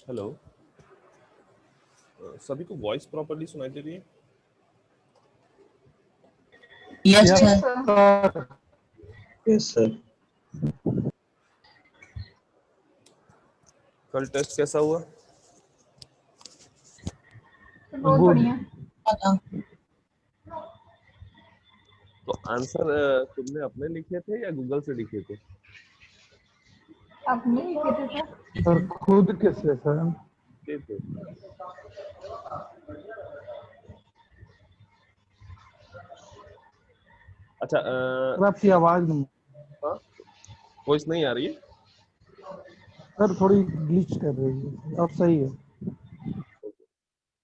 Hello. सभी को voice properly सुनाई दे रही है? Yes Yes, sir. sir. Yes sir. कल टेस्ट कैसा हुआ? बहुत Good. बढ़िया। तो आंसर तुमने अपने लिखे थे या गूगल से लिखे थे? अपने लिखे थे सर। सर खुद कैसे सर? लिखे थे। अच्छा, सर आपकी आवाज नहीं, हाँ, वॉइस नहीं आ रही है? सर थोड़ी ग्लिच कर रही है। अब सही है।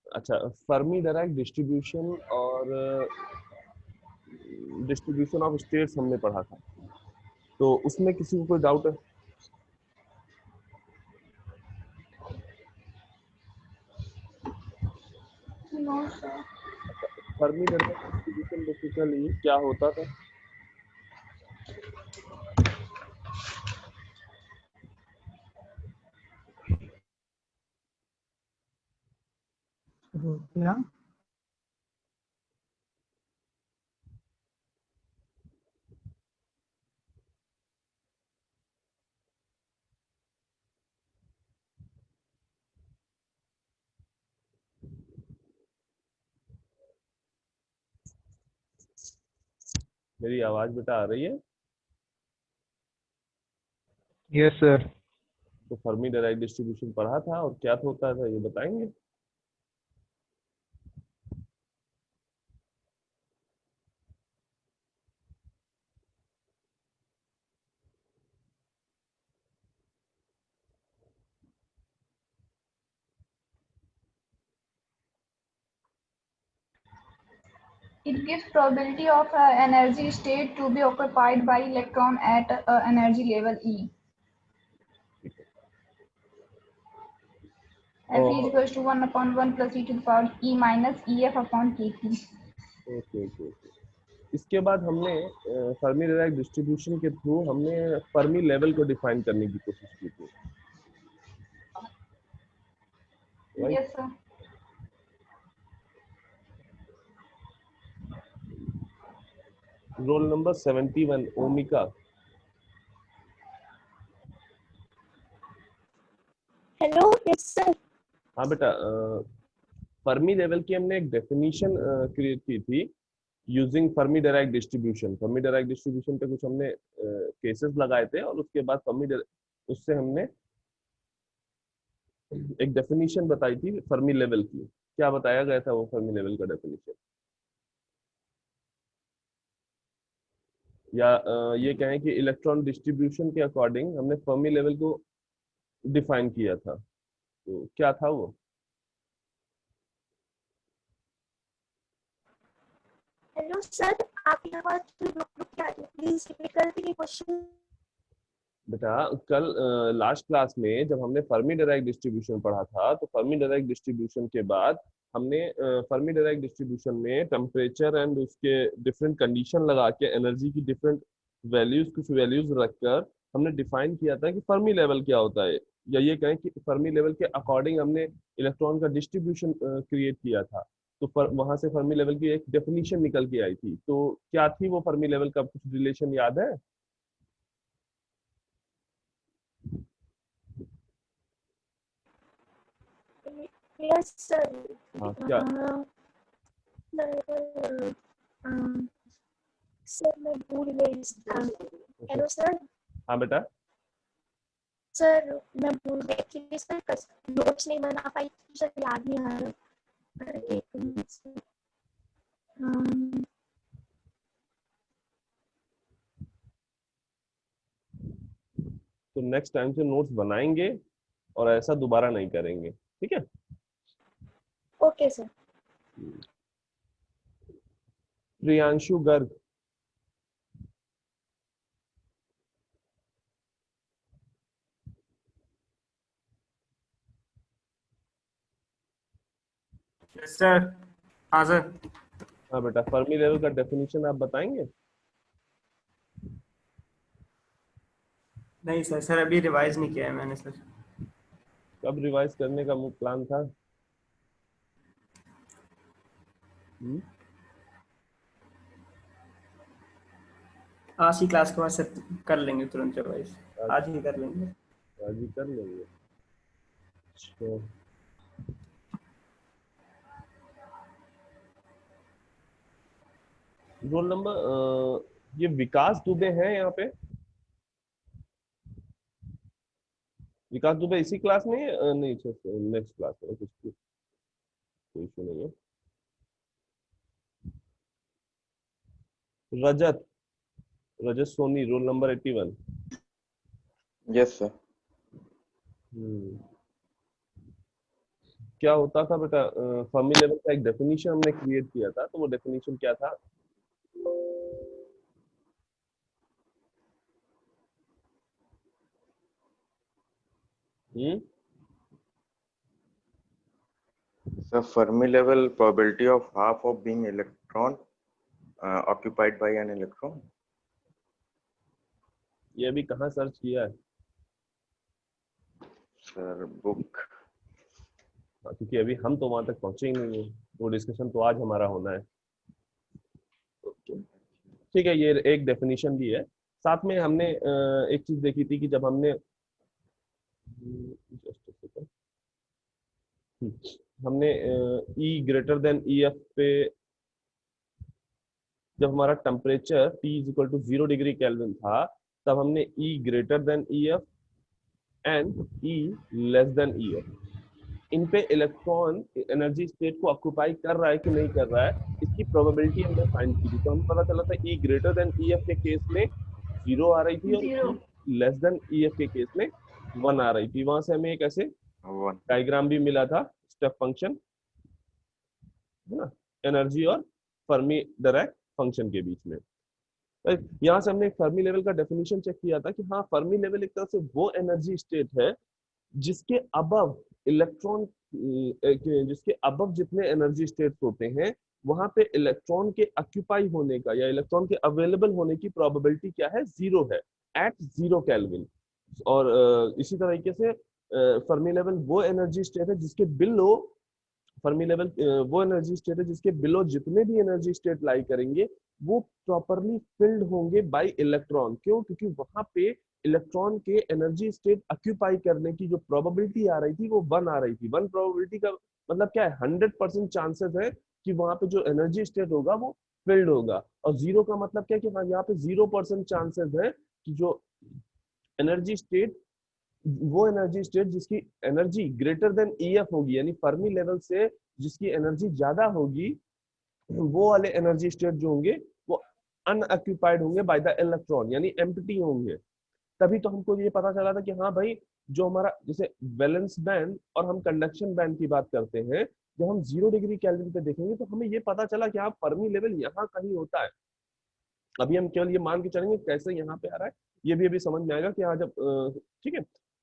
अच्छा, फर्मी डायराक्ट डिस्ट्रीब्यूशन और डिस्ट्रीब्यूशन ऑफ स्टेट्स हमने पढ़ा था, तो उसमें किसी को कोई डाउट है? No sir. Fermi Dirac distribution basically क्या होता था? तो क्या? मेरी आवाज बेटा आ रही है? Yes sir. तो फर्मी डायराक्ट डिस्ट्रीब्यूशन पढ़ा था और क्या होता था ये बताएंगे? It gives probability of energy state to be occupied by electron at energy level E. F is equals to 1/1 plus e to the power E minus EF upon KT. Okay okay okay. इसके बाद हमने Fermi Dirac distribution के through हमने Fermi level को define करने की कोशिश की थी, right? Yes sir. Roll number 71 Omika. Hello, yes sir. हाँ बेटा, फर्मी लेवल की हमने एक डेफिनेशन क्रिएट की थी using Fermi Dirac distribution. Fermi Dirac distribution पे कुछ हमने केसेस लगाए थे और उसके बाद उससे हमने एक डेफिनेशन बताई थी फर्मी लेवल की। क्या बताया गया था वो फर्मी लेवल का डेफिनेशन? या ये कहें कि इलेक्ट्रॉन डिस्ट्रीब्यूशन के अकॉर्डिंग हमने फर्मी लेवल को डिफाइन किया था, तो क्या था वो? हेलो सर, आपकी आवाज रुक रुक के आ रही है। प्लीज रिपीट कर दीजिए क्वेश्चन। बेटा कल लास्ट क्लास में जब हमने फर्मी डायराक्ट डिस्ट्रीब्यूशन पढ़ा था, तो फर्मी डायराक्ट डिस्ट्रीब्यूशन के बाद हमने फर्मी डायराक्ट डिस्ट्रीब्यूशन में टेम्परेचर एंड उसके डिफरेंट कंडीशन लगा के एनर्जी की डिफरेंट वैल्यूज, कुछ वैल्यूज रखकर हमने डिफाइन किया था कि फर्मी लेवल क्या होता है, या ये कहें कि फर्मी लेवल के अकॉर्डिंग हमने इलेक्ट्रॉन का डिस्ट्रीब्यूशन क्रिएट किया था। तो वहां से फर्मी लेवल की एक डेफिनेशन निकल के आई थी, तो क्या थी वो फर्मी लेवल का? कुछ रिलेशन याद है? Yes sir. हाँ, क्या? सर मैं भूल गई। Hello sir. हाँ बेटा। सर मैं भूल गई कि सर नोट्स नहीं बना पाई, सर याद नहीं आ रहा। एक मिनट सर। तो नेक्स्ट टाइम से नोट्स बनाएंगे और ऐसा दोबारा नहीं करेंगे, ठीक है? Okay sir. Priyanshu Garg. Yes sir. हाँ सर। हाँ बेटा, फर्मी लेवल का डेफिनेशन आप बताएंगे? नहीं सर, अभी रिवाइज नहीं किया है मैंने सर। कब रिवाइज करने का प्लान था? आज ही क्लास के बाद से कर लेंगे तुरंत रिवाइज, आज ही कर लेंगे। आज ही कर लेंगे। तो रोल नंबर ये विकास दुबे है यहाँ पे? विकास दुबे इसी क्लास में नहीं, नेक्स्ट क्लास में, कुछ कोई इशू नहीं है। Rajat, Rajat Soni, roll number 81। Yes sir. क्या होता था बेटा, फर्मी लेवल का एक डेफिनेशन हमने क्रिएट किया था, तो वो डेफिनेशन क्या था? So Fermi level probability of half of being electron occupied by an electron. ये अभी कहाँ सर्च किया है? Sir book. क्योंकि अभी हम तो वहां तक पहुंचे ही नहीं है, वो डिस्कशन तो आज हमारा होना है। ठीक है, ये एक डेफिनेशन भी है। साथ में हमने एक चीज देखी थी कि जब हमने हमने E ग्रेटर देन EF पे जब हमारा temperature T is equal to 0 degree kelvin था, तब हमने E greater than EF and E less than EF, इन पे इलेक्ट्रॉन एनर्जी स्टेट को ऑक्यूपाई कर रहा है कि नहीं कर रहा है, इसकी प्रोबेबिलिटी हमने फाइंड की थी। तो हमें पता चला था E ग्रेटर देन EF के केस में 0 आ रही थी और E लेस देन EF के केस में 1 आ रही थी। वहां से हमें एक ऐसे डायग्राम भी मिला था, स्टेप फंक्शन है ना, एनर्जी और फर्मी डायरेक्ट फंक्शन के बीच में। यहाँ से हमने एक फर्मी लेवल का डेफिनेशन चेक किया था कि हाँ, फर्मी लेवल एक तरह से वो एनर्जी स्टेट है जिसके अबव इलेक्ट्रॉन, जिसके अबव जितने एनर्जी स्टेट्स होते हैं वहां पे इलेक्ट्रॉन के ऑक्यूपाई होने का या इलेक्ट्रॉन के अवेलेबल होने की प्रोबेबिलिटी क्या है? 0 है, एट 0 केल्विन। और इसी तरीके से फर्मी लेवल वो एनर्जी स्टेट है जिसके बिलो, फर्मी लेवल वो एनर्जी स्टेट है जिसके बिलो जितने भी एनर्जी स्टेट लाई करेंगे वो प्रॉपरली फिल्ड होंगे बाय इलेक्ट्रॉन। क्यों? क्योंकि वहां पे इलेक्ट्रॉन के एनर्जी स्टेट ऑक्यूपाई करने की जो प्रोबेबिलिटी आ रही थी वो 1 आ रही थी। 1 प्रोबेबिलिटी का मतलब क्या है? 100% चांसेस है कि वहां पे जो एनर्जी स्टेट होगा वो फिल्ड होगा। और 0 का मतलब क्या है कि हाँ, यहाँ पे 0% चांसेस है कि जो एनर्जी स्टेट, वो एनर्जी स्टेट जिसकी एनर्जी ग्रेटर देन EF होगी, यानी फर्मी लेवल से जिसकी एनर्जी ज्यादा होगी, वो वाले एनर्जी स्टेट जो होंगे वो अनऑक्यूपाइड होंगे बाय द इलेक्ट्रॉन, यानी एम्प्टी होंगे। तभी तो हमको ये पता चला था कि हाँ भाई, जो हमारा जैसे वैलेंस बैंड और हम कंडक्शन बैंड की बात करते हैं, जब हम 0 डिग्री केल्विन पे देखेंगे तो हमें ये पता चला कि हाँ, फर्मी लेवल यहाँ कहीं होता है। अभी हम केवल ये मान के चलेंगे कैसे यहाँ पे आ रहा है, ये भी अभी समझ में आएगा कि हाँ जब ठीक है।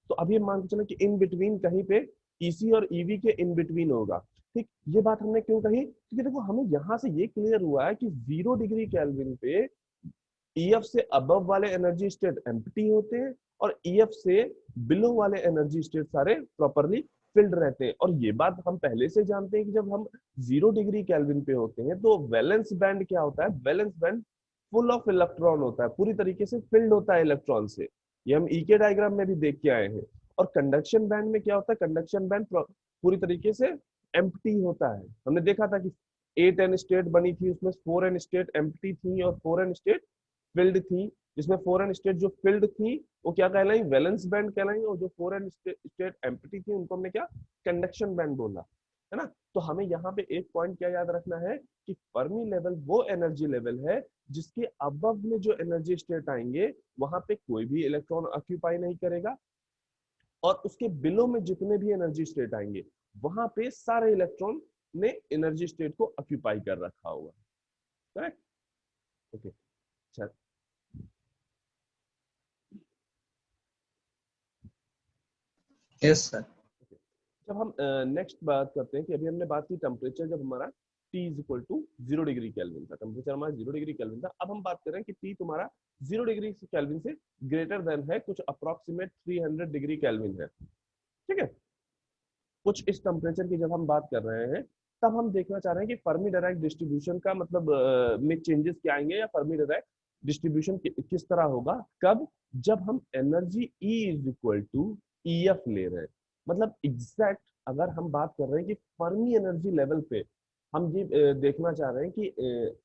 तो अभी हम मान के चले कि इन बिटवीन कहीं पे EC और EV के इन बिटवीन होगा। ठीक, ये बात हमने क्यों कही? क्योंकि देखो, हमें यहाँ से ये क्लियर हुआ है कि 0 डिग्री केल्विन पे EF से अबव वाले एनर्जी स्टेट एम्प्टी होते हैं और EF से बिलो वाले एनर्जी स्टेट सारे प्रॉपरली फिल्ड रहते हैं। और ये बात हम पहले से जानते हैं कि जब हम 0 डिग्री केल्विन पे होते हैं तो वैलेंस बैंड क्या होता है? Valence band full of electron होता है, पूरी तरीके से फिल्ड होता है इलेक्ट्रॉन से। ये हम के डायग्राम में भी देख के आए हैं। और कंडक्शन बैंड में क्या होता है? कंडक्शन बैंड पूरी तरीके से एम्प्टी होता है। हमने देखा था कि 8n स्टेट बनी थी, उसमें 4n स्टेट एम्प्टी थी और 4n स्टेट फिल्ड थी। जिसमें 4n स्टेट जो फिल्ड थी वो क्या कहलाई? वैलेंस बैंड कहलाई। और जो 4n स्टेट एम्प्टी थी उनको हमने क्या? कंडक्शन बैंड बोला, है ना। तो हमें यहाँ पे एक पॉइंट क्या याद रखना है कि फर्मी लेवल वो एनर्जी लेवल है जिसके अबव में जो एनर्जी स्टेट आएंगे वहां पे कोई भी इलेक्ट्रॉन ऑक्यूपाई नहीं करेगा, और उसके बिलो में जितने भी एनर्जी स्टेट आएंगे वहां पे सारे इलेक्ट्रॉन ने एनर्जी स्टेट को ऑक्यूपाई कर रखा होगा। करेक्ट? ओके, चल यस सर। जब हम नेक्स्ट बात करते हैं कि अभी हमने बात की टेम्परेचर जब हमारा T is equal to 0 degree kelvin था, टेम्परेचर हमारा 0 डिग्री केल्विन था। अब हम बात कर रहे हैं कि T तुम्हारा 0 डिग्री केल्विन से ग्रेटर देन है, कुछ अप्रोक्सीमेट 300 डिग्री केल्विन है। ठीक है, कुछ इस टेम्परेचर की जब हम बात कर रहे हैं तब हम देखना चाह रहे हैं कि फर्मी डायरेक्ट डिस्ट्रीब्यूशन का मतलब में चेंजेस क्या आएंगे, या फर्मी डायरेक्ट डिस्ट्रीब्यूशन किस तरह होगा, कब, जब हम energy E is equal to EF ले रहे हैं। मतलब एग्जैक्ट अगर हम बात कर रहे हैं कि फर्मी एनर्जी लेवल पे हम ये देखना चाह रहे हैं कि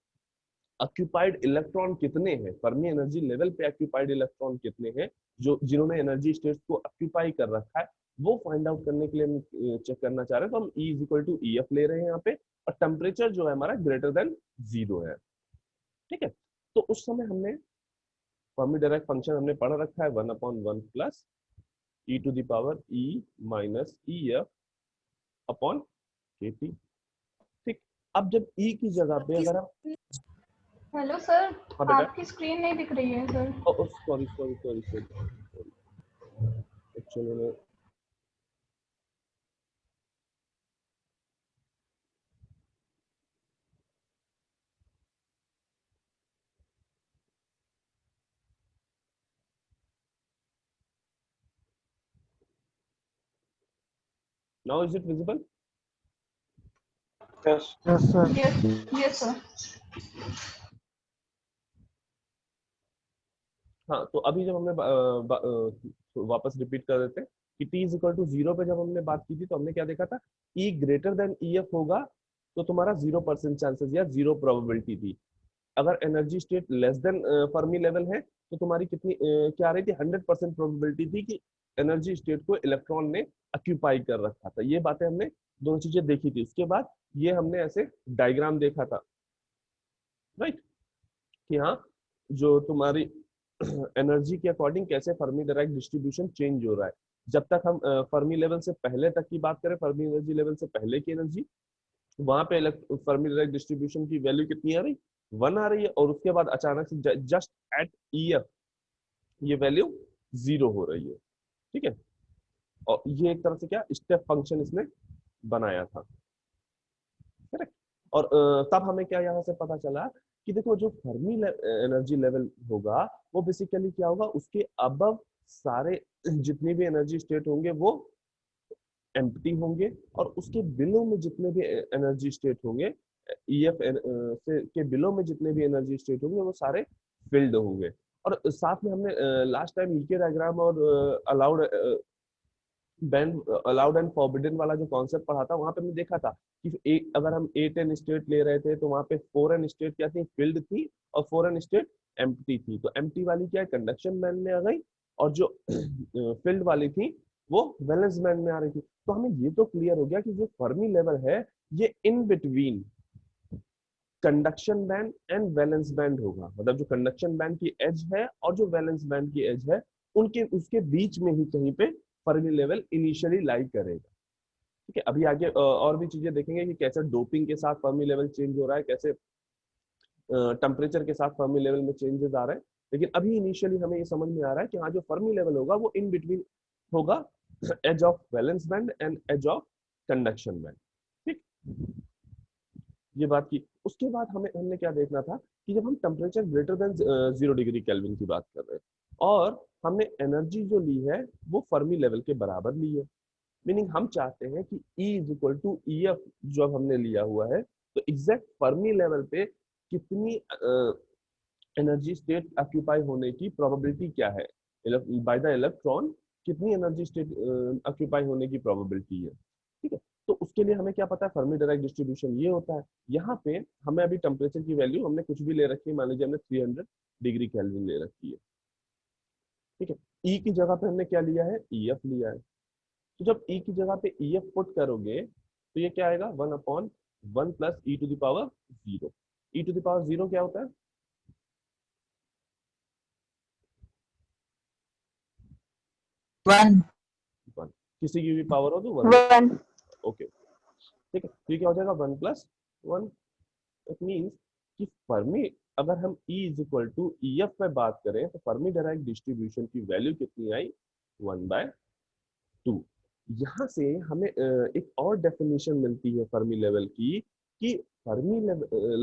ऑक्यूपाइड इलेक्ट्रॉन कितने हैं, फर्मी एनर्जी लेवल पे ऑक्यूपाइड इलेक्ट्रॉन कितने हैं जो जिन्होंने एनर्जी स्टेट्स को ऑक्यूपाई कर रखा है, वो फाइंड आउट करने के लिए हम चेक करना चाह रहे हैं। तो हम E is equal to EF ले रहे हैं यहाँ पे, और टेम्परेचर जो है हमारा ग्रेटर देन 0 है। ठीक है, तो उस समय हमने फर्मी डायरेक्ट फंक्शन हमने पढ़ रखा है 1/1 plus E to the power E minus EF upon KT। ठीक, अब जब E की जगह पे अगर हम हेलो सर, हाँ बेटा, आपकी स्क्रीन नहीं दिख रही है sir. Sorry sorry sorry sorry, actually now is it visible? Yes. Yes, sir. Yes sir. हाँ, तो अभी जब हमने वापस रिपीट कर देते हैं कि T इज इक्वल टू 0 पे जब हमने बात की थी तो हमने क्या देखा था, E ग्रेटर देन EF होगा तो तुम्हारा 0% चांसेस या 0 प्रोबेबिलिटी थी। अगर energy state less than Fermi level है तो तुम्हारी कितनी क्या आ रही थी, 100% प्रोबेबिलिटी थी कि एनर्जी स्टेट को इलेक्ट्रॉन ने ऑक्यूपाई कर रखा था। ये बातें हमने दोनों चीजें देखी थी। उसके बाद ये हमने ऐसे डायग्राम देखा था, राइट, कि हाँ जो तुम्हारी एनर्जी के अकॉर्डिंग कैसे फर्मी डायरेक्ट डिस्ट्रीब्यूशन चेंज हो रहा है। जब तक हम फर्मी लेवल से पहले तक की बात करें, फर्मी एनर्जी लेवल से पहले की एनर्जी, वहां पे फर्मी डायरेक्ट डिस्ट्रीब्यूशन की वैल्यू कितनी आ रही, 1 आ रही है, और उसके बाद अचानक से जस्ट एट EF ये वैल्यू 0 हो रही है। ठीक है, और ये एक तरह से क्या स्टेप फंक्शन इसने बनाया था, करेक्ट। और तब हमें क्या यहाँ से पता चला कि देखो जो फर्मी एनर्जी लेवल होगा वो बेसिकली क्या होगा, उसके अबव सारे जितने भी एनर्जी स्टेट होंगे वो एम्प्टी होंगे, और उसके बिलो में जितने भी एनर्जी स्टेट होंगे, EF से के बिलो में जितने भी एनर्जी स्टेट होंगे वो सारे फिल्ड होंगे। और साथ में हमने लास्ट टाइम ईके डायग्राम और अलाउड अलाउड एंड फॉरबिडन वाला जो कॉन्सेप्ट पढ़ा था, वहां पे हमने देखा था कि अगर हम 8n स्टेट ले रहे थे तो वहां पे 4n स्टेट क्या थी, फिल्ड थी, और 4n स्टेट एम्प्टी थी। तो एम्प्टी वाली क्या है, कंडक्शन बैंड में आ गई, और जो फिल्ड वाली थी वो वैलेंस बैंड में आ रही थी। तो हमें ये तो क्लियर हो गया कि जो फर्मी लेवल है ये in between conduction band and valence band होगा। मतलब जो कंडक्शन बैंड की एज है और जो वैलेंस बैंड की एज है उनके उसके बीच में ही कहीं पे फर्मी लेवल इनिशियली लाई करेगा। ठीक है, अभी आगे और भी चीजें देखेंगे कि कैसे डोपिंग के साथ फर्मी लेवल चेंज हो रहा है, कैसे टेम्परेचर के साथ फर्मी लेवल में चेंजेस आ रहे हैं। लेकिन अभी इनिशियली हमें ये समझ में आ रहा है कि हाँ जो फर्मी लेवल होगा वो इन बिटवीन होगा edge of valence band and edge of conduction band. ठीक, ये बात की। उसके बाद हमने क्या देखना था कि जब हम temperature greater than 0 degree kelvin की बात कर रहे हैं और हमने एनर्जी जो ली है वो फर्मी लेवल के बराबर ली है, मीनिंग हम चाहते हैं कि E is equal to EF जो अब हमने लिया हुआ है, तो एग्जैक्ट फर्मी लेवल पे कितनी एनर्जी स्टेट ऑक्यूपाई होने की प्रोबेबिलिटी क्या है, बाय द इलेक्ट्रॉन कितनी एनर्जी स्टेट ऑक्यूपाई होने की प्रोबेबिलिटी है। ठीक है, तो उसके लिए हमें क्या पता है, फर्मी डायरेक्ट डिस्ट्रीब्यूशन ये होता है। यहाँ पे हमें अभी टेम्परेचर की वैल्यू हमने कुछ भी ले रखी है, मान लीजिए हमने 300 डिग्री केल्विन ले रखी है। ठीक है, E की जगह पे हमने क्या लिया है, EF लिया है। तो जब E की जगह पे EF पुट करोगे तो ये क्या आएगा, 1/1 plus E to the power 0। E to the power 0 क्या होता है, 1 किसी की भी पावर हो तो 1। ओके, ठीक है, तो ये क्या हो जाएगा 1 + 1। इट मीन्स कि फर्मी अगर हम E is equal to EF पे बात करें तो फर्मी डायरेक्ट डिस्ट्रीब्यूशन की वैल्यू कितनी आई, 1/2। यहाँ से हमें एक और डेफिनेशन मिलती है फर्मी लेवल की कि फर्मी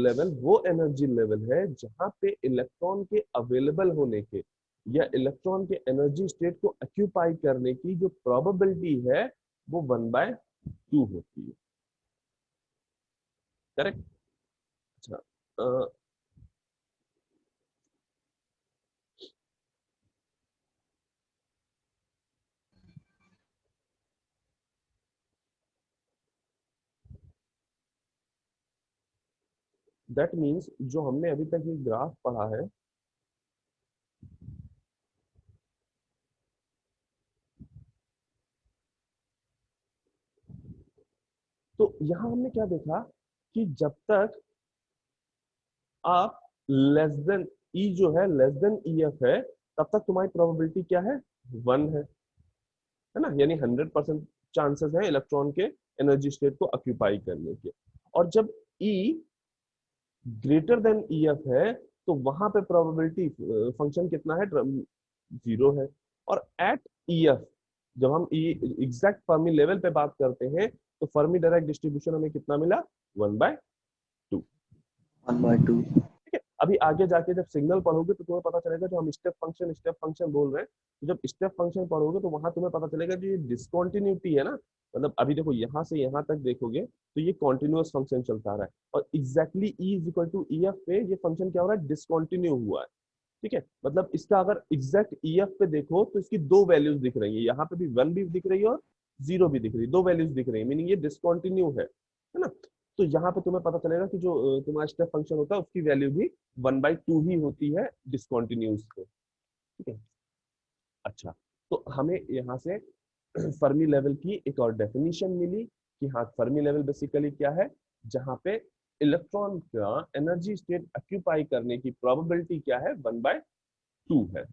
लेवल वो एनर्जी लेवल है जहाँ पे इलेक्ट्रॉन के अवेलेबल होने के या इलेक्ट्रॉन के एनर्जी स्टेट को ऑक्यूपाई करने की जो प्रोबेबिलिटी है वो 1/2 2 होती है। करेक्ट। अच्छा, दैट मीन्स जो हमने अभी तक ये ग्राफ पढ़ा है, तो यहां हमने क्या देखा कि जब तक आप लेस देन ई जो है लेस देन ई एफ है, तब तक तुम्हारी प्रोबेबिलिटी क्या है, 1 है ना, यानी 100% चांसेस है इलेक्ट्रॉन के एनर्जी स्टेट को ऑक्यूपाई करने के। और जब ई ग्रेटर देन ई एफ है, तो वहां पे प्रोबेबिलिटी फंक्शन कितना है, 0 है। और एट ई एफ, जब हम ई एग्जैक्ट फर्मी लेवल पे बात करते हैं, तो फर्मी डायरेक्ट डिस्ट्रीब्यूशन हमें कितना मिला, 1/2। 1/2। ठीक है। अभी आगे जाके जब सिग्नल पढ़ोगे तो तुम्हें पता चलेगा, जो हम स्टेप फंक्शन बोल रहे हैं, तो जब स्टेप फंक्शन पढ़ोगे तो वहां तुम्हें पता चलेगा जो ये डिसकंटिन्यूटी है ना, मतलब अभी देखो यहाँ से यहाँ तक देखोगे तो ये कॉन्टिन्यूअस फंक्शन चलता रहा है, और exactly E is equal to E F पे ये फंक्शन क्या हो रहा है, डिसकंटिन्यू हुआ है। ठीक है, मतलब इसका अगर एग्जैक्ट ई एफ पे देखो तो इसकी 2 वैल्यूज दिख रही है, यहाँ पे भी 1 भी दिख रही है और 0 भी दिख रही है, 2 वैल्यूज दिख रही है, मीनिंग ये डिसकंटिन्यू है ना। तो यहाँ पे तुम्हें पता चलेगा कि जो तुम्हारा स्टेप फंक्शन होता है उसकी वैल्यू भी 1/2 ही होती है डिसकंटिन्यूस पे। ठीक है। अच्छा, तो हमें यहाँ से फर्मी लेवल की एक और डेफिनेशन मिली कि हाँ, फर्मी लेवल बेसिकली क्या है, जहाँ पे इलेक्ट्रॉन का एनर्जी स्टेट ऑक्यूपाई करने की प्रोबेबिलिटी क्या है, 1/2 है।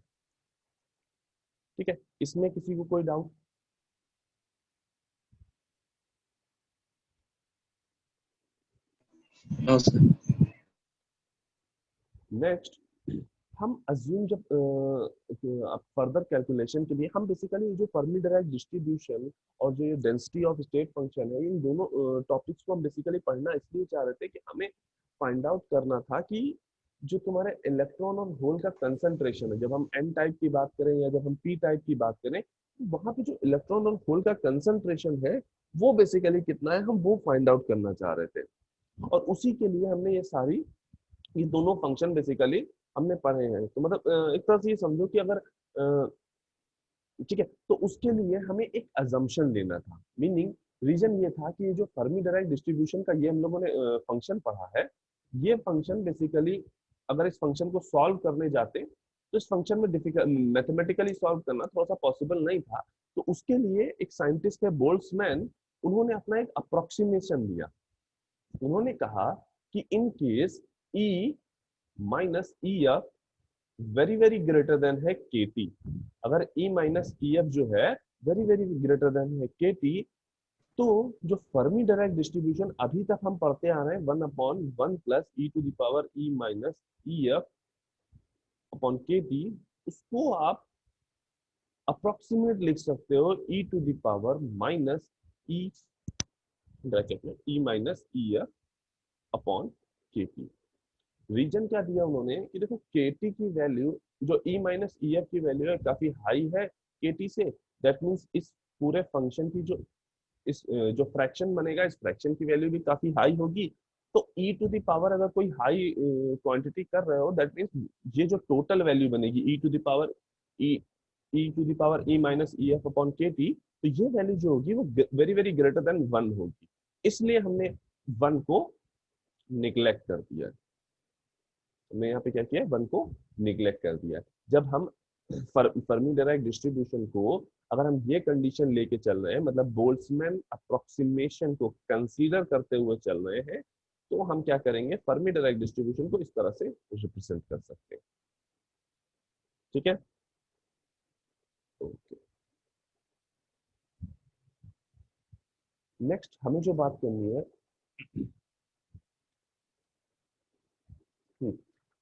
ठीक है, इसमें किसी को कोई डाउट? No sir. नेक्स्ट, हम अज्यूम जब फर्दर कैलकुलेशन के लिए हम बेसिकली जो फर्मी डिराइव्ड डिस्ट्रीब्यूशन और जो ये डेंसिटी ऑफ स्टेट फंक्शन है, इन दोनों टॉपिक्स को हम बेसिकली पढ़ना इसलिए चाह रहे थे कि हमें फाइंड आउट करना था कि जो तुम्हारे इलेक्ट्रॉन और होल का कंसंट्रेशन है, जब हम एन टाइप की बात करें या जब हम पी टाइप की बात करें, तो वहां पे जो इलेक्ट्रॉन और होल का कंसंट्रेशन है वो बेसिकली कितना है, हम वो फाइंड आउट करना चाह रहे थे। और उसी के लिए हमने ये दोनों फंक्शन बेसिकली हमने पढ़े हैं। तो मतलब एक तरह से ये समझो कि अगर ठीक है, तो उसके लिए हमें एक अजम्पशन लेना था, मीनिंग रीजन ये था कि ये जो फर्मी डायरेक्ट डिस्ट्रीब्यूशन का ये हम लोगों ने फंक्शन पढ़ा है, ये फंक्शन बेसिकली अगर इस फंक्शन को सॉल्व करने जाते तो इस फंक्शन में डिफिकल्ट मैथमेटिकली सॉल्व करना थोड़ा सा पॉसिबल नहीं था। तो उसके लिए एक साइंटिस्ट है बोल्ट्जमैन, उन्होंने अपना एक अप्रोक्सीमेशन दिया। उन्होंने कहा कि in case E minus E F very very greater than है के टी, अगर ई माइनस ई एफ जो है वेरी वेरी ग्रेटर देन है के टी, तो जो फर्मी डायरेक्ट डिस्ट्रीब्यूशन अभी तक हम पढ़ते आ रहे हैं 1/1 plus E to the power E minus E F upon K T, उसको आप अप्रोक्सीमेट लिख सकते हो E to the power minus E bracket में E minus E F upon K T. Reason क्या दिया उन्होंने कि देखो केटी की वैल्यू, जो ई माइनस ई एफ की वैल्यू है, काफी हाई है केटी से, दैट मीन्स इस पूरे फंक्शन की जो फ्रैक्शन बनेगा, इस फ्रैक्शन की वैल्यू भी काफी हाई होगी। तो ई टू द पावर अगर कोई हाई क्वांटिटी कर रहे हो, दैट मीन्स ये जो टोटल वैल्यू बनेगी E to the power E minus E F upon K T, तो ये वैल्यू जो होगी वो वेरी वेरी ग्रेटर देन 1 होगी। इसलिए हमने 1 को निग्लेक्ट कर दिया, हमने यहाँ पे क्या किया, 1 को निग्लेक्ट कर दिया। जब हम फर्मी डायरेक्ट डिस्ट्रीब्यूशन को अगर हम ये कंडीशन लेके चल रहे हैं, मतलब बोल्ट्जमैन अप्रोक्सीमेशन को कंसीडर करते हुए चल रहे हैं, तो हम क्या करेंगे, फर्मी डायरेक्ट डिस्ट्रीब्यूशन को इस तरह से रिप्रेजेंट कर सकते हैं। ठीक है, ओके। नेक्स्ट हमें जो बात करनी है,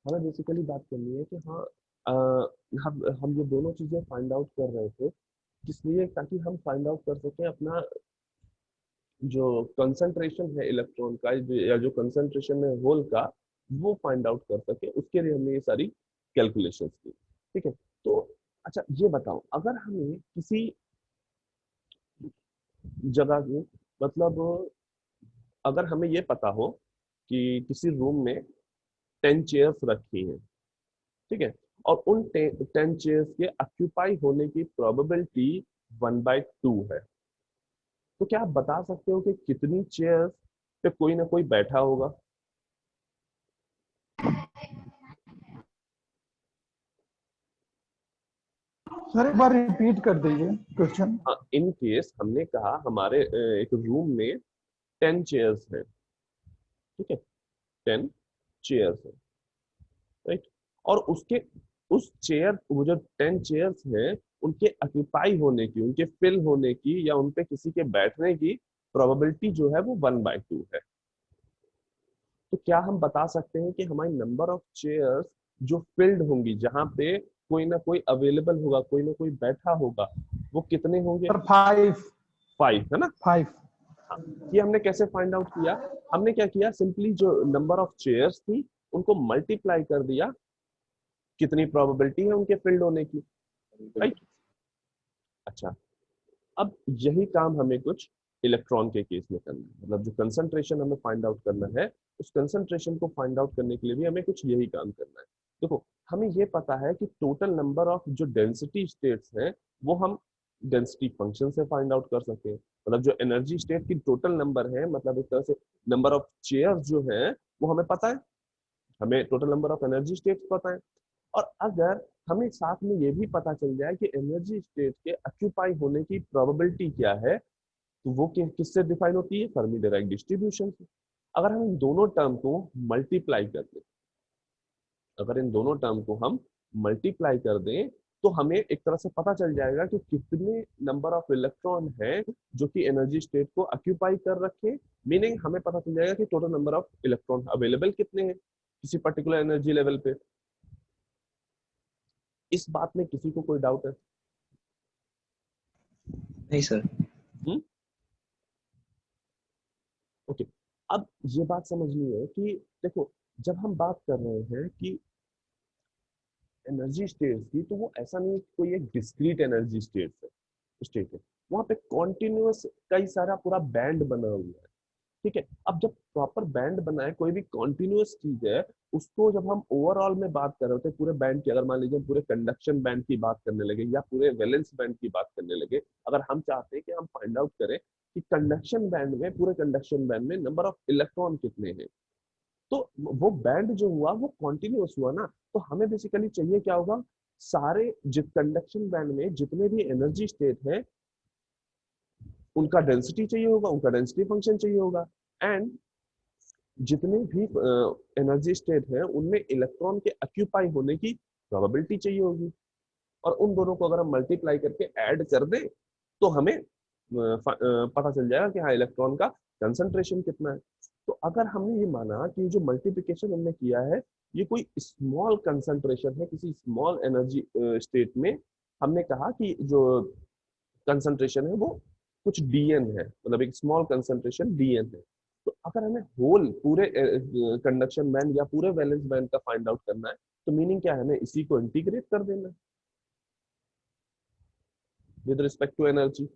हमें बेसिकली बात करनी है कि हाँ, हम ये दोनों चीजें फाइंड आउट कर रहे थे किस लिए, ताकि हम फाइंड आउट कर सकें अपना जो कंसंट्रेशन है इलेक्ट्रॉन का या जो कंसंट्रेशन है होल का, वो फाइंड आउट कर सके। उसके लिए हमने ये सारी कैलकुलेशंस की। ठीक है, तो अच्छा ये बताओ, अगर हमें किसी जगह की मतलब अगर हमें ये पता हो कि किसी रूम में 10 चेयर्स रखी हैं, ठीक है, और उन 10 चेयर्स के ऑक्यूपाई होने की प्रोबेबिलिटी 1/2 है, तो क्या आप बता सकते हो कि कितनी चेयर्स पे कोई ना कोई बैठा होगा? सर एक बार रिपीट कर दीजिए क्वेश्चन। इन केस हमने कहा हमारे एक रूम में 10 चेयर्स हैं, ठीक है, 10 चेयर्स हैं, राइट, और उसके उस चेयर, वो जो 10 चेयर्स हैं, उनके ऑक्यूपाई होने की, उनके फिल होने की, या उनपे किसी के बैठने की प्रोबेबिलिटी जो है वो 1/2 है। तो क्या हम बता सकते हैं कि हमारी नंबर ऑफ चेयर्स जो फिल्ड होंगी, जहां पे कोई ना कोई अवेलेबल होगा, कोई ना कोई बैठा होगा, वो कितने होंगे? सर 5 5, है ना? 5। हाँ, ये हमने कैसे फाइंड आउट किया? हमने क्या किया, सिंपली जो नंबर ऑफ चेयर्स थी उनको मल्टीप्लाई कर दिया, कितनी प्रोबेबिलिटी है उनके फिल्ड होने की, राइट। अच्छा, अब यही काम हमें कुछ इलेक्ट्रॉन के केस में करना है, मतलब जो कंसंट्रेशन हमें फाइंड आउट करना है, उस कंसंट्रेशन को फाइंड आउट करने के लिए भी हमें कुछ यही काम करना है। देखो, हमें ये पता है कि टोटल नंबर ऑफ जो डेंसिटी स्टेट्स हैं वो हम डेंसिटी फंक्शन से फाइंड आउट कर सकते हैं, मतलब जो एनर्जी स्टेट की टोटल नंबर है, मतलब एक तरह से नंबर ऑफ चेयर्स जो है वो हमें पता है, हमें total number of energy states पता है। और अगर हमें साथ में ये भी पता चल जाए कि एनर्जी स्टेट के ऑक्यूपाई होने की प्रोबेबिलिटी क्या है, तो वो किससे डिफाइन होती है? फर्मी डिराक डिस्ट्रीब्यूशन से। अगर हम इन दोनों टर्म को मल्टीप्लाई कर दें, अगर इन दोनों टर्म को हम मल्टीप्लाई कर दें, तो हमें एक तरह से पता चल जाएगा कि कितने नंबर ऑफ इलेक्ट्रॉन हैं जो कि एनर्जी स्टेट को ऑक्यूपाई कर रखे, मीनिंग हमें पता चल जाएगा कि total number of electron available कितने हैं किसी पर्टिकुलर एनर्जी लेवल पे। इस बात में किसी को कोई डाउट है? नहीं सर। ओके, अब ये बात समझनी है कि देखो, जब हम बात कर रहे हैं कि एनर्जी स्टेट्स की, तो वो ऐसा नहीं कि कोई एक डिस्क्रीट एनर्जी स्टेट है, वहां पे कॉन्टिन्यूअस कई सारा पूरा बैंड बना हुआ है, ठीक है। अब जब प्रॉपर बैंड बना है, कोई भी कॉन्टिन्यूअस चीज है, उसको जब हम ओवरऑल में बात कर रहे होते हैं पूरे बैंड की, अगर मान लीजिए पूरे कंडक्शन बैंड की बात करने लगे या पूरे वैलेंस बैंड की बात करने लगे, अगर हम चाहते हैं कि हम फाइंड आउट करें कि कंडक्शन बैंड में, पूरे कंडक्शन बैंड में नंबर ऑफ इलेक्ट्रॉन कितने हैं, तो वो बैंड जो हुआ वो कॉन्टिन्यूअस हुआ ना, तो हमें बेसिकली चाहिए क्या होगा, सारे कंडक्शन बैंड में जितने भी एनर्जी स्टेट है उनका डेंसिटी चाहिए होगा, उनका डेंसिटी फंक्शन चाहिए होगा, एंड जितने भी एनर्जी स्टेट है उनमें इलेक्ट्रॉन के ऑक्यूपाई होने की प्रोबेबिलिटी चाहिए होगी, और उन दोनों को अगर हम मल्टीप्लाई करके ऐड कर दें तो हमें पता चल जाएगा कि हाँ इलेक्ट्रॉन का कंसंट्रेशन कितना है। तो अगर हमने ये माना कि जो मल्टीप्लिकेशन हमने किया है ये कोई स्मॉल कंसंट्रेशन है किसी स्मॉल एनर्जी स्टेट में, हमने कहा कि जो कंसंट्रेशन है वो कुछ डीएन है, मतलब एक स्मॉल कंसंट्रेशन डीएन है। तो अगर हमें होल पूरे कंडक्शन बैंड या पूरे वैलेंस बैंड का फाइंड आउट करना है, तो मीनिंग क्या है, हमें इसी को इंटीग्रेट कर देना है विद रिस्पेक्ट टू एनर्जी।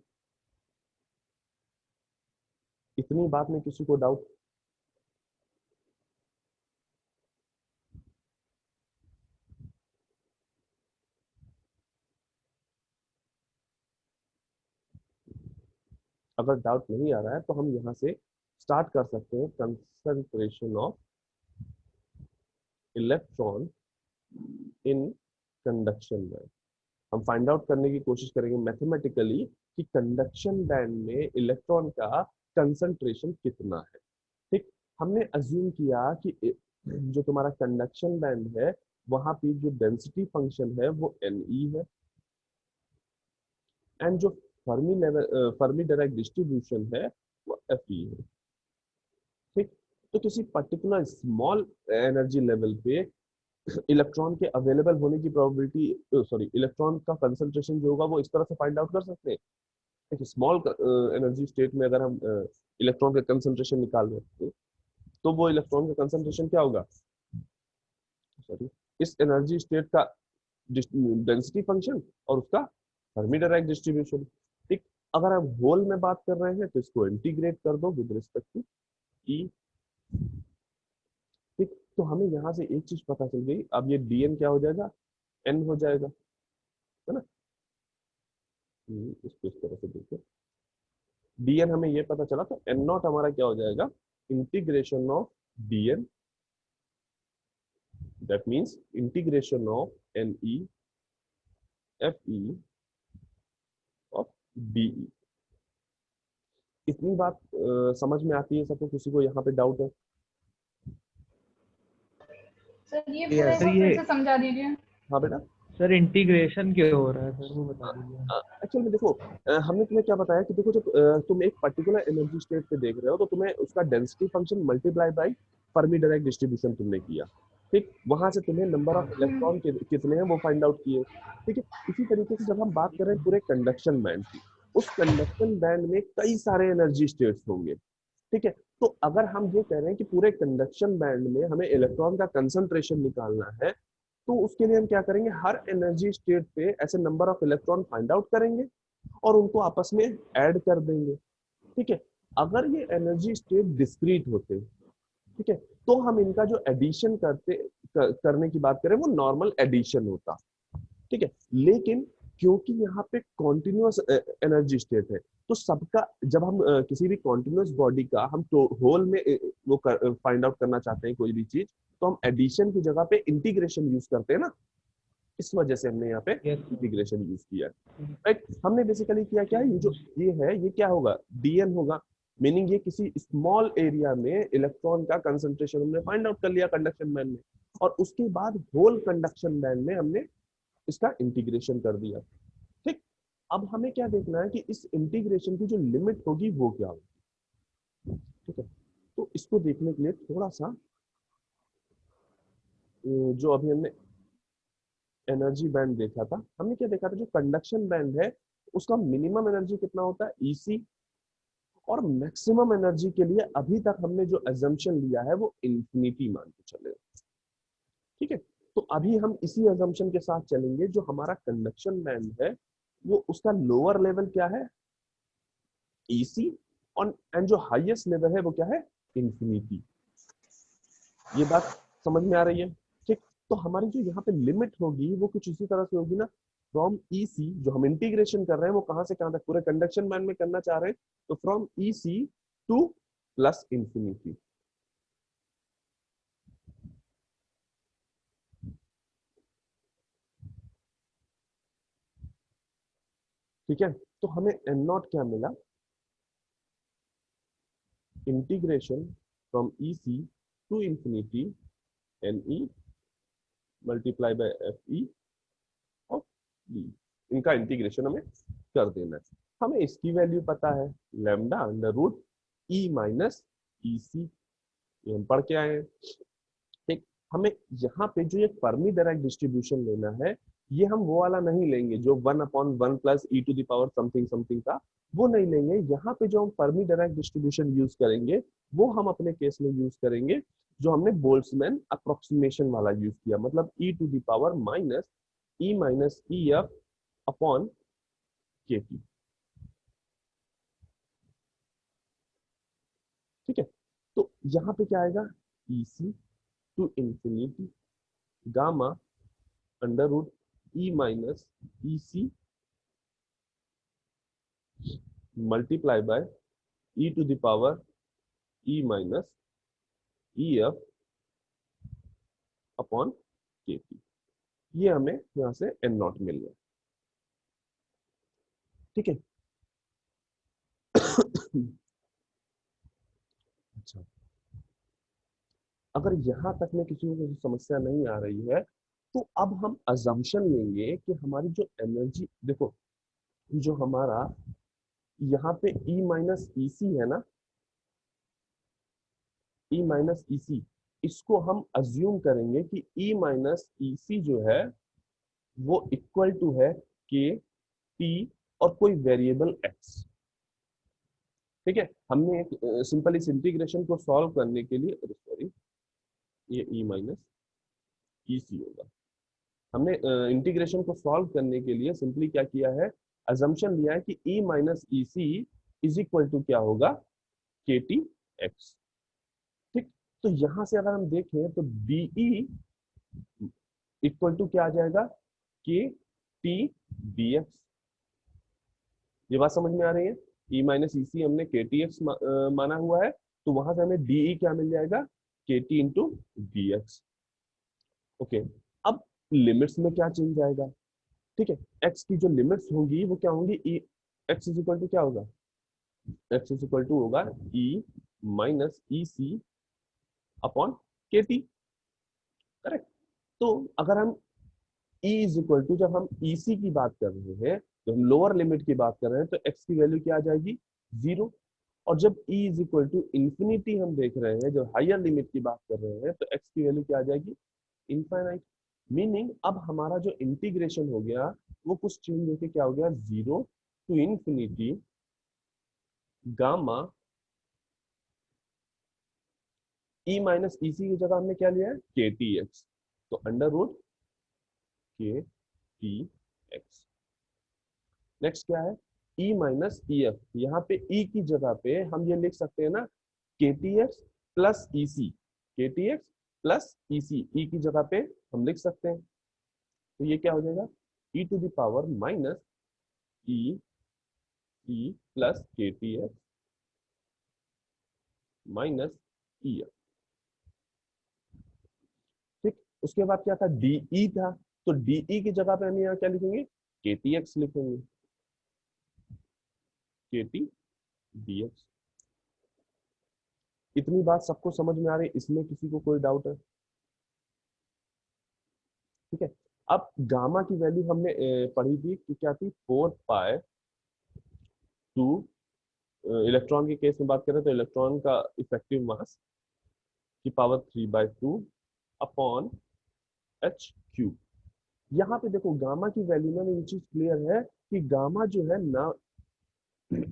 इतनी बात में किसी को डाउट? अगर डाउट नहीं आ रहा है तो हम यहाँ से स्टार्ट कर सकते हैं concentration of electron in conduction band. हम फाइंड आउट करने की कोशिश करेंगे मैथमेटिकली कि कंडक्शन बैंड में इलेक्ट्रॉन का कंसंट्रेशन कितना है, ठीक। हमने अज्यूम किया कि जो तुम्हारा कंडक्शन बैंड है वहां पे जो डेंसिटी फंक्शन है वो Ne है, एंड जो फर्मी डायराक डिस्ट्रीब्यूशन है वो Fe है, ठीक। तो किसी पर्टिकुलर स्मॉल एनर्जी लेवल पे इलेक्ट्रॉन के अवेलेबल होने की प्रोबेबिलिटी, सॉरी, इलेक्ट्रॉन का कंसंट्रेशन जो होगा वो इस तरह से फाइंड आउट कर सकते हैं। एक स्मॉल एनर्जी स्टेट में अगर हम इलेक्ट्रॉन का कंसंट्रेशन निकाल रहे हैं तो वो इलेक्ट्रॉन का कंसंट्रेशन क्या होगा, सॉरी, इस एनर्जी स्टेट का डेंसिटी फंक्शन और उसका फर्मी डायराक डिस्ट्रीब्यूशन, ठीक। अगर आप होल में बात कर रहे हैं तो इसको इंटीग्रेट कर दो विद रिस्पेक्ट टू ई। ठीक, तो हमें यहाँ से एक चीज पता चल गई, अब ये dn क्या हो जाएगा, n हो जाएगा, है ना। इसको इस तरह से देखो, dn हमें ये पता चला, तो n नॉट हमारा क्या हो जाएगा, integration of dn, that means integration of ne fe of de। इतनी बात समझ में आती है सबको, किसी को यहाँ पे डाउट है? सर ये पूरा एक बार फिर से समझा दीजिए। हाँ बेटा। सर इंटीग्रेशन क्यों हो रहा है सर, वो बता दीजिए। एक्चुअल में देखो, हमने तुम्हें क्या बताया कि देखो, जब तुम एक पर्टिकुलर एनर्जी स्टेट पे देख रहे हो तो तुम्हें उसका density function multiply by Fermi Dirac distribution तुमने किया। ठीक, वहां से तुम्हें नंबर ऑफ इलेक्ट्रॉन कितने हैं वो फाइंड आउट किए। ठीक है, इसी तरीके से जब हम बात कर रहे हैं पूरे कंडक्शन बैंड की, उस कंडक्शन बैंड में कई सारे एनर्जी स्टेट्स होंगे। ठीक है, तो अगर हम ये कह रहे हैं कि पूरे कंडक्शन बैंड में हमें इलेक्ट्रॉन का कंसंट्रेशन निकालना है, तो उसके लिए हम क्या करेंगे, हर एनर्जी स्टेट पे ऐसे number of electron find out करेंगे और उनको आपस में ऐड कर देंगे। ठीक है, अगर ये एनर्जी स्टेट डिस्क्रीट होते, ठीक है, तो हम इनका जो एडिशन करने की बात करें वो नॉर्मल एडिशन होता। ठीक है, लेकिन क्योंकि यहाँ पे कॉन्टिन्यूअस एनर्जी स्टेट है, तो सबका जब हम किसी भी कॉन्टिन्यूअस बॉडी का हम तो होल में वो फाइंड आउट करना चाहते हैं कोई भी चीज, तो हम एडिशन की जगह पे इंटीग्रेशन यूज करते हैं ना, इस वजह से हमने यहाँ पे इंटीग्रेशन यूज किया है। राइट, हमने बेसिकली किया क्या है, ये जो ये है ये क्या होगा, dn होगा, मीनिंग ये किसी स्मॉल एरिया में इलेक्ट्रॉन का कंसंट्रेशन हमने फाइंड आउट कर लिया कंडक्शन बैंड में, और उसके बाद होल कंडक्शन बैंड में हमने इसका इंटीग्रेशन कर दिया। ठीक, अब हमें क्या देखना है कि इस इंटीग्रेशन की जो लिमिट होगी वो क्या होगी। ठीक है, तो इसको देखने के लिए थोड़ा सा जो अभी हमने एनर्जी बैंड देखा था, हमने क्या देखा था, जो कंडक्शन बैंड है उसका मिनिमम एनर्जी कितना होता है, ईसी, और मैक्सिमम एनर्जी के लिए अभी तक हमने जो अजम्पशन लिया है वो इंफिनिटी मान के चले। ठीक है, तो अभी हम इसी अजम्पशन के साथ चलेंगे, जो हमारा कंडक्शन बैंड है वो उसका लोअर लेवल क्या है, ईसी, और एंड जो हाईएस्ट लेवल है वो क्या है, इंफिनिटी। ये बात समझ में आ रही है? ठीक, तो हमारी जो यहाँ पे लिमिट होगी वो कुछ इसी तरह से होगी ना, फ्रॉम ईसी, जो हम इंटीग्रेशन कर रहे हैं वो कहां से कहां तक पूरे कंडक्शन बैंड में करना चाह रहे हैं, तो from EC to plus infinity. ठीक है, तो हमें एन नॉट क्या मिला, integration from EC to infinity N E multiply by F E of D, इनका इंटीग्रेशन हमें कर देना है। हमें इसकी वैल्यू पता है, lambda under root E minus E C, ये हम पढ़ के आए हैं। ठीक, हमें यहाँ पे जो एक फर्मी डायरेक्ट डिस्ट्रीब्यूशन लेना है, ये हम वो वाला नहीं लेंगे जो 1/1 plus E to the power something something का, वो नहीं लेंगे। यहाँ पे जो हम फर्मी डायरेक्ट डिस्ट्रीब्यूशन यूज करेंगे वो हम अपने केस में यूज करेंगे जो हमने बोल्ट्जमैन अप्रोक्सीमेशन वाला यूज किया, मतलब E to the power minus E F upon K T. ठीक है, तो यहाँ पे क्या आएगा, E C to infinity gamma under root E minus E C multiply by E to the power E minus E F upon K T. ये हमें यहां से एन नॉट मिल गया। ठीक है, अच्छा, अगर यहां तक में किसी को समस्या नहीं आ रही है तो अब हम अजम्पशन लेंगे कि हमारी जो एनर्जी, देखो जो हमारा यहाँ पे ई माइनस ई सी है ना, ई माइनस ई सी, इसको हम अज्यूम करेंगे कि ई माइनस ई सी जो है वो इक्वल टू है के टी और कोई वेरिएबल एक्स। ठीक है, हमने एक सिंपल इस इंटीग्रेशन को सॉल्व करने के लिए, सॉरी ये ई माइनस ई सी होगा, हमने इंटीग्रेशन को सॉल्व करने के लिए सिंपली क्या किया है, अजम्पशन लिया है कि E minus E C is equal to क्या होगा, के टी एक्स। ठीक, तो यहां से अगर हम देखें तो डीई इक्वल टू क्या आ जाएगा, के टी डी एक्स। ये बात समझ में आ रही है? E माइनस ई सी हमने के टी एक्स माना हुआ है, तो वहां से हमें डीई क्या मिल जाएगा, के T into D x. Okay, अब लिमिट्स में क्या चेंज आएगा, ठीक है, x की जो लिमिट्स होंगी वो क्या होंगी, e x is equal to क्या होगा, x इज इक्वल टू होगा e minus E C upon K T, correct. तो अगर हम e इज इक्वल टू, जब हम ई सी की बात कर रहे हैं, जब हम लोअर लिमिट की बात कर रहे हैं, तो x की वैल्यू क्या आ जाएगी, 0। और जब e is equal to infinity हम देख रहे हैं, जब हायर लिमिट की बात कर रहे हैं, तो x की वैल्यू क्या आ जाएगी, इनफाइनाइट। मीनिंग अब हमारा जो इंटीग्रेशन हो गया वो कुछ चेंज होके क्या हो गया, 0 to infinity gamma e minus E C की जगह हमने क्या लिया है, के टी एक्स, तो under root K T X. Next क्या है, e माइनस ई एफ, यहाँ पे e की जगह पे हम ये लिख सकते हैं ना, के टी एक्स प्लस ई सी, के टी एक्स प्लस ई सी, ई की जगह पे हम लिख सकते हैं, तो ये क्या हो जाएगा, e to the power minus E E plus K T X minus E F. ठीक, उसके बाद क्या था, डीई था, तो डीई की जगह पे हम यहाँ क्या लिखेंगे, के टी एक्स लिखेंगे, के टी डी एक्स। इतनी बात सबको समझ में आ रही है, इसमें किसी को कोई डाउट है? ठीक है, अब गामा की वैल्यू हमने पढ़ी थी कि क्या थी, 4 पाई टू, इलेक्ट्रॉन के केस में बात करें तो इलेक्ट्रॉन का इफेक्टिव मास की पावर 3/2 अपॉन एच क्यूब। यहाँ पे देखो गामा की वैल्यू में ये चीज क्लियर है कि गामा जो है ना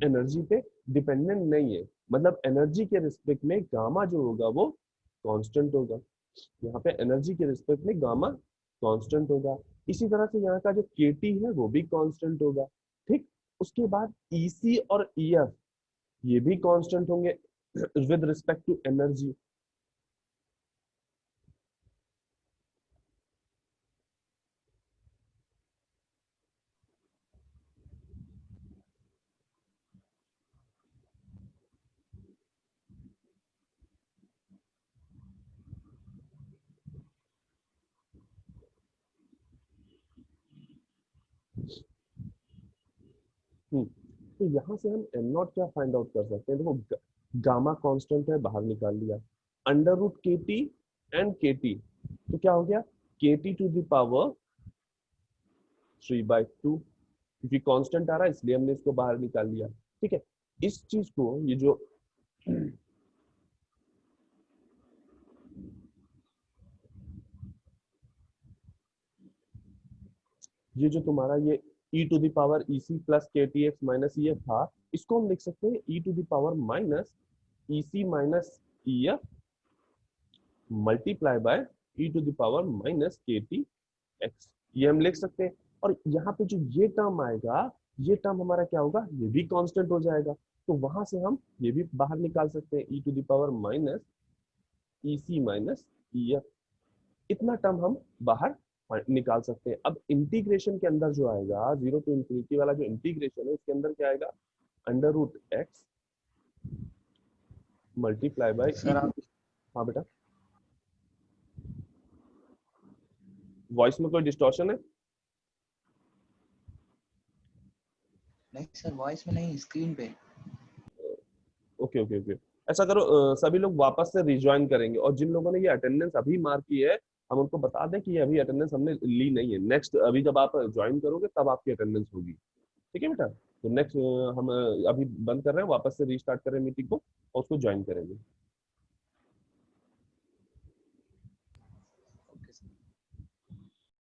एनर्जी पे डिपेंडेंट नहीं है, मतलब एनर्जी के रिस्पेक्ट में गामा जो होगा वो कांस्टेंट होगा, यहाँ पे एनर्जी के रिस्पेक्ट में गामा कांस्टेंट होगा। इसी तरह से यहाँ का जो केटी है वो भी कांस्टेंट होगा। ठीक, उसके बाद ईसी और ईएफ ये भी कांस्टेंट होंगे विद रिस्पेक्ट टू एनर्जी। तो यहाँ से हम एम नॉट क्या फाइंड आउट कर सकते हैं, देखो गामा कांस्टेंट है, बाहर निकाल लिया, under root K T and के टी, तो क्या हो गया, के टी टू द पावर 3/2, क्योंकि कांस्टेंट आ रहा है इसलिए हमने इसको बाहर निकाल लिया। ठीक है, इस चीज को ये जो तुम्हारा ये e to the power E C plus K T X minus E F था, इसको हम लिख सकते हैं e to the power minus E C minus E F multiply by e to the power minus K T X, ये हम लिख सकते हैं। और यहाँ पे जो ये टर्म आएगा, ये टर्म हमारा क्या होगा, ये भी कांस्टेंट हो जाएगा, तो वहां से हम ये भी बाहर निकाल सकते हैं, e to the power minus E C minus E F, इतना टर्म हम बाहर निकाल सकते हैं। अब इंटीग्रेशन के अंदर जो आएगा, 0 टू इंफिनिटी वाला जो इंटीग्रेशन है, इसके अंदर क्या आएगा, under root X multiply by, हाँ बेटा, वॉइस में कोई डिस्टॉर्शन है? नहीं सर, वॉइस में नहीं, स्क्रीन पे। ओके ओके ओके, ऐसा करो सभी लोग वापस से रिज्वाइन करेंगे, और जिन लोगों ने ये अटेंडेंस अभी मार्क की है हम उनको बता दें कि ये अभी अटेंडेंस हमने ली नहीं है, नेक्स्ट अभी जब आप ज्वाइन करोगे तब आपकी अटेंडेंस होगी। ठीक है बेटा, तो नेक्स्ट हम अभी बंद कर रहे हैं, वापस से रीस्टार्ट कर रहे हैं मीटिंग को और उसको ज्वाइन करेंगे।